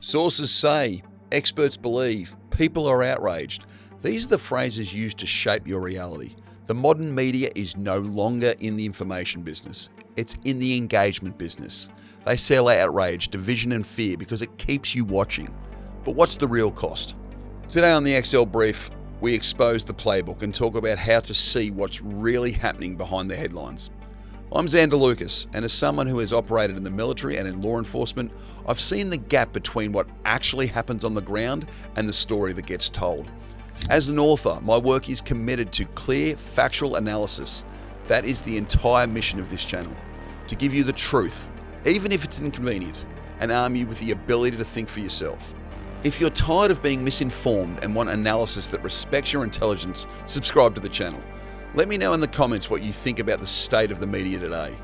Sources say, experts believe, people are outraged. These are the phrases used to shape your reality. The modern media is no longer in the information business. It's in the engagement business. They sell outrage, division and fear because it keeps you watching. But what's the real cost? Today on the XL Brief, we expose the playbook and talk about how to see what's really happening behind the headlines. I'm Xander Lucas, and as someone who has operated in the military and in law enforcement, I've seen the gap between what actually happens on the ground and the story that gets told. As an author, my work is committed to clear, factual analysis. That is the entire mission of this channel, to give you the truth, even if it's inconvenient, and arm you with the ability to think for yourself. If you're tired of being misinformed and want analysis that respects your intelligence, subscribe to the channel. Let me know in the comments what you think about the state of the media today.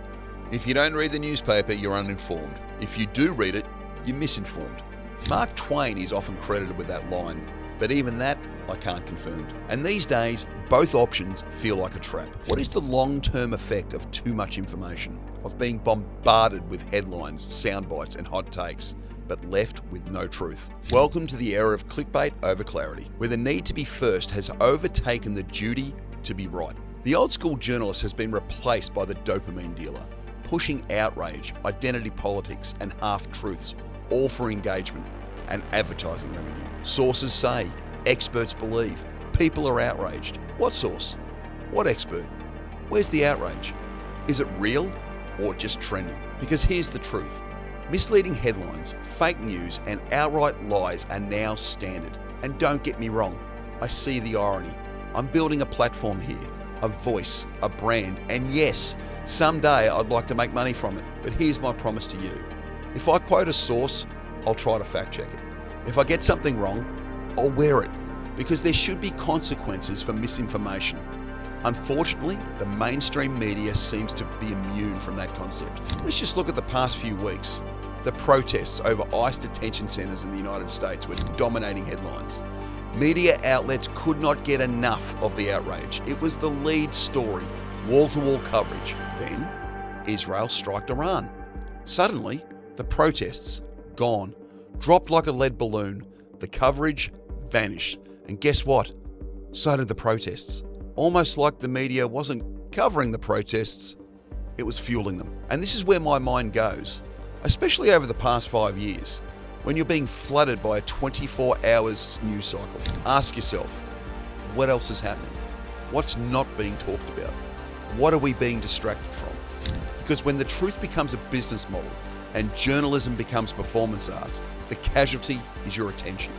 If you don't read the newspaper, you're uninformed. If you do read it, you're misinformed. Mark Twain is often credited with that line, but even that I can't confirm. And these days, both options feel like a trap. What is the long-term effect of too much information, of being bombarded with headlines, sound bites, and hot takes, but left with no truth? Welcome to the era of clickbait over clarity, where the need to be first has overtaken the duty to be right. The old school journalist has been replaced by the dopamine dealer, pushing outrage, identity politics, and half-truths, all for engagement and advertising revenue. Sources say, experts believe, people are outraged. What source? What expert? Where's the outrage? Is it real or just trending? Because here's the truth. Misleading headlines, fake news, and outright lies are now standard. And don't get me wrong, I see the irony. I'm building a platform here, a voice, a brand, and yes, someday I'd like to make money from it. But here's my promise to you. If I quote a source, I'll try to fact check it. If I get something wrong, I'll wear it, because there should be consequences for misinformation. Unfortunately, the mainstream media seems to be immune from that concept. Let's just look at the past few weeks. The protests over ICE detention centers in the United States were dominating headlines. Media outlets could not get enough of the outrage. It was the lead story, wall-to-wall coverage. Then, Israel striked Iran. Suddenly, the protests, gone, dropped like a lead balloon. The coverage vanished. And guess what? So did the protests. Almost like the media wasn't covering the protests, it was fueling them. And this is where my mind goes, especially over the past 5 years. When you're being flooded by a 24 hours news cycle, ask yourself, what else is happening? What's not being talked about? What are we being distracted from? Because when the truth becomes a business model and journalism becomes performance art, the casualty is your attention,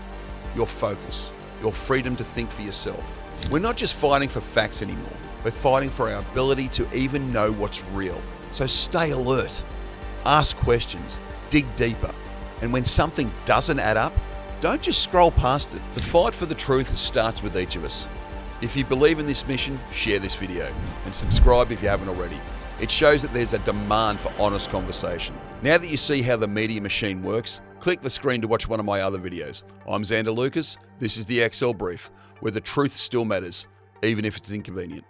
your focus, your freedom to think for yourself. We're not just fighting for facts anymore, we're fighting for our ability to even know what's real. So stay alert, ask questions, dig deeper. And when something doesn't add up, don't just scroll past it. The fight for the truth starts with each of us. If you believe in this mission, share this video and subscribe if you haven't already. It shows that there's a demand for honest conversation. Now that you see how the media machine works, click the screen to watch one of my other videos. I'm Xander Lucas. This is the XL Brief, where the truth still matters, even if it's inconvenient.